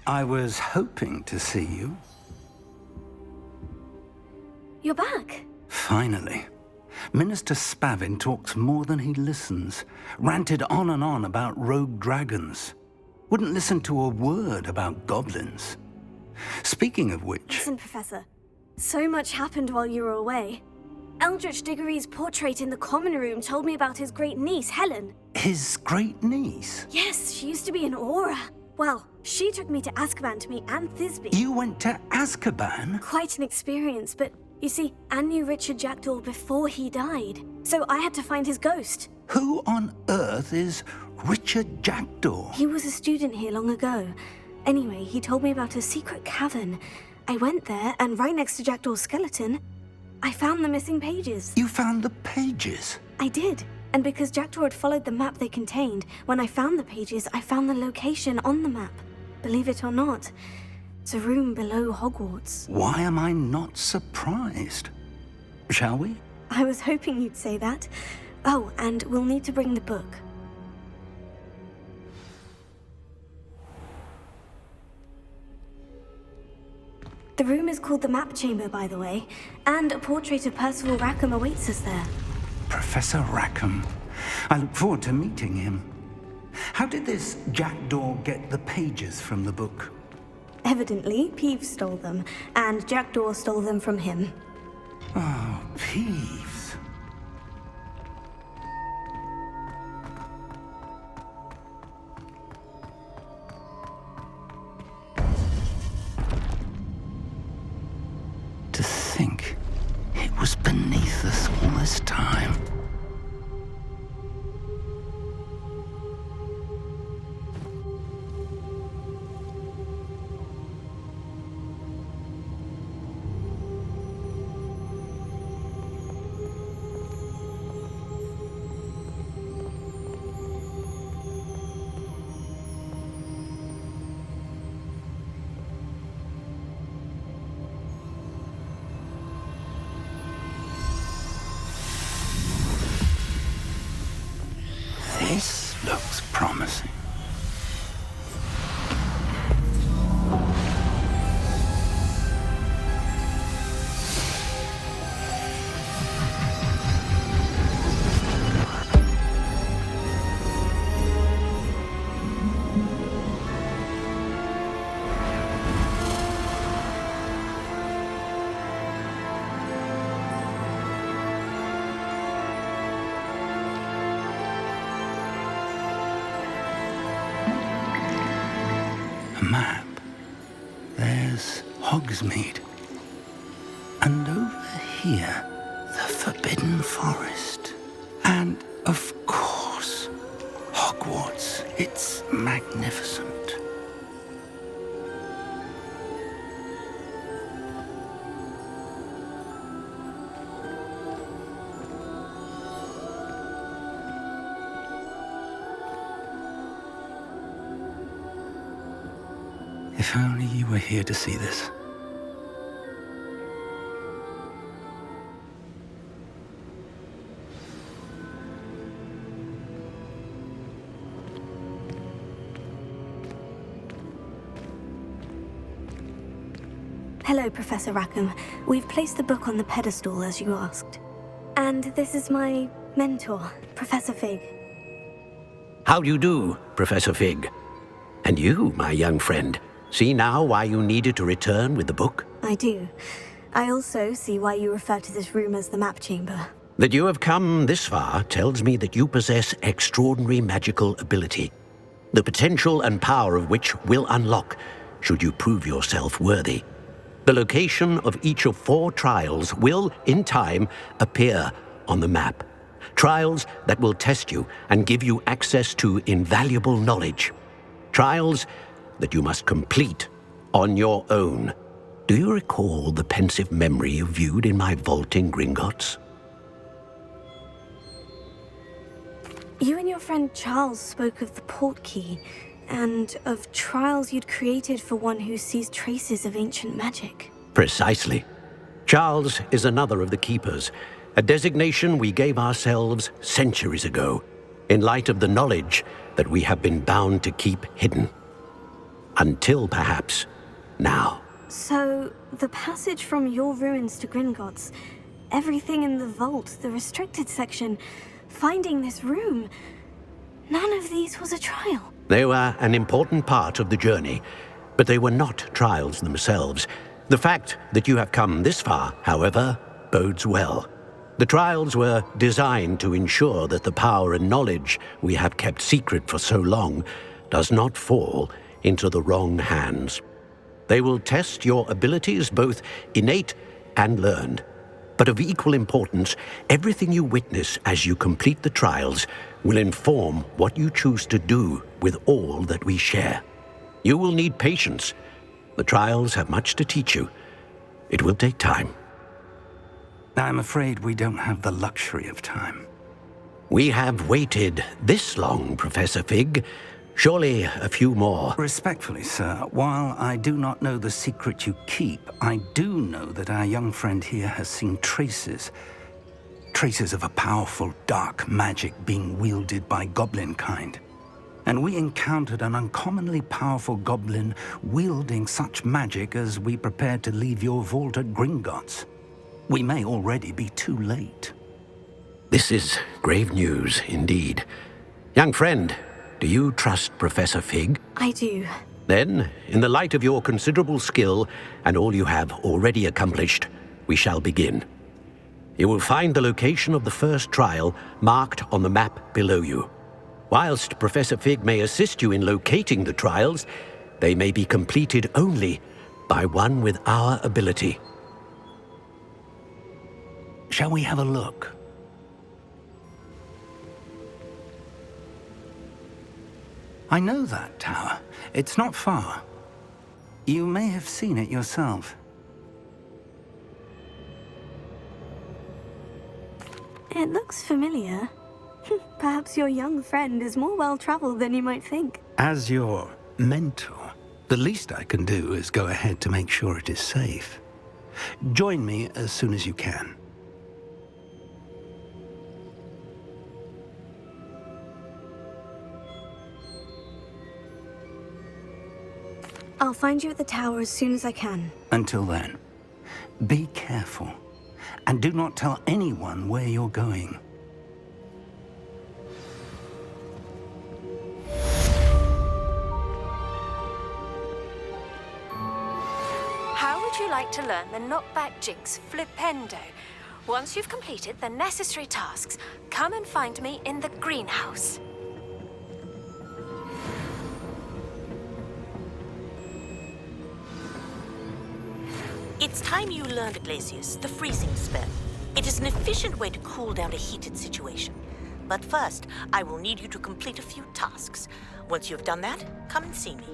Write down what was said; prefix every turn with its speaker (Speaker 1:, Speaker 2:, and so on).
Speaker 1: I was hoping to see you.
Speaker 2: You're back.
Speaker 1: Finally. Minister Spavin talks more than he listens. Ranted on and on about rogue dragons. Wouldn't listen to a word about goblins. Speaking of which...
Speaker 2: Listen, Professor. So much happened while you were away. Eldritch Diggory's portrait in the common room told me about his great niece, Helen.
Speaker 1: His great niece?
Speaker 2: Yes, she used to be an Auror. Well, she took me to Azkaban to meet Anne Thisbe.
Speaker 1: You went to Azkaban?
Speaker 2: Quite an experience, but you see, Anne knew Richard Jackdaw before he died, so I had to find his ghost.
Speaker 1: Who on earth is Richard Jackdaw?
Speaker 2: He was a student here long ago. Anyway, he told me about a secret cavern. I went there, and right next to Jackdaw's skeleton, I found the missing pages.
Speaker 1: You found the pages?
Speaker 2: I did. And because Jackdaw had followed the map they contained, when I found the pages, I found the location on the map. Believe it or not, it's a room below Hogwarts.
Speaker 1: Why am I not surprised? Shall we?
Speaker 2: I was hoping you'd say that. Oh, and we'll need to bring the book. The room is called the Map Chamber, by the way, and a portrait of Percival Rackham awaits us there.
Speaker 1: Professor Rackham. I look forward to meeting him. How did this Jackdaw get the pages from the book?
Speaker 2: Evidently, Peeves stole them, and Jackdaw stole them from him.
Speaker 1: Oh, Peeves. To think it was beneath us all this time. This looks promising. Map. There's Hogsmeade. And over here, the Forbidden Forest. And, of course, Hogwarts. It's magnificent. If only you were here to see this.
Speaker 2: Hello, Professor Rackham. We've placed the book on the pedestal, as you asked. And this is my mentor, Professor Fig.
Speaker 3: How do you do, Professor Fig? And you, my young friend, see now why you needed to return with the book?
Speaker 2: I do. I also see why you refer to this room as the Map Chamber.
Speaker 3: That you have come this far tells me that you possess extraordinary magical ability, the potential and power of which will unlock should you prove yourself worthy. The location of each of 4 trials will, in time, appear on the map. Trials that will test you and give you access to invaluable knowledge. Trials that you must complete on your own. Do you recall the pensive memory you viewed in my vault in Gringotts?
Speaker 2: You and your friend Charles spoke of the portkey, and of trials you'd created for one who sees traces of ancient magic.
Speaker 3: Precisely. Charles is another of the Keepers, a designation we gave ourselves centuries ago, in light of the knowledge that we have been bound to keep hidden. Until perhaps now.
Speaker 2: So, the passage from your ruins to Gringotts, everything in the vault, the restricted section, finding this room, none of these was a trial.
Speaker 3: They were an important part of the journey, but they were not trials themselves. The fact that you have come this far, however, bodes well. The trials were designed to ensure that the power and knowledge we have kept secret for so long does not fall into the wrong hands. They will test your abilities, both innate and learned. But of equal importance, everything you witness as you complete the trials will inform what you choose to do with all that we share. You will need patience. The trials have much to teach you. It will take time.
Speaker 1: I'm afraid we don't have the luxury of time.
Speaker 3: We have waited this long, Professor Fig. Surely a few more.
Speaker 1: Respectfully, sir, while I do not know the secret you keep, I do know that our young friend here has seen traces of a powerful dark magic being wielded by goblin kind. And we encountered an uncommonly powerful goblin wielding such magic as we prepared to leave your vault at Gringotts. We may already be too late.
Speaker 3: This is grave news indeed. Young friend, do you trust Professor Fig?
Speaker 2: I do.
Speaker 3: Then, in the light of your considerable skill and all you have already accomplished, we shall begin. You will find the location of the first trial marked on the map below you. Whilst Professor Fig may assist you in locating the trials, they may be completed only by one with our ability.
Speaker 1: Shall we have a look? I know that tower. It's not far. You may have seen it yourself.
Speaker 2: It looks familiar. Perhaps your young friend is more well-traveled than you might think.
Speaker 1: As your mentor, the least I can do is go ahead to make sure it is safe. Join me as soon as you can.
Speaker 2: I'll find you at the tower as soon as I can.
Speaker 1: Until then, be careful, and do not tell anyone where you're going.
Speaker 4: How would you like to learn the knockback jinx flipendo? Once you've completed the necessary tasks, come and find me in the greenhouse.
Speaker 5: It's time you learned, Glacius, the freezing spell. It is an efficient way to cool down a heated situation. But first, I will need you to complete a few tasks. Once you've done that, come and see me.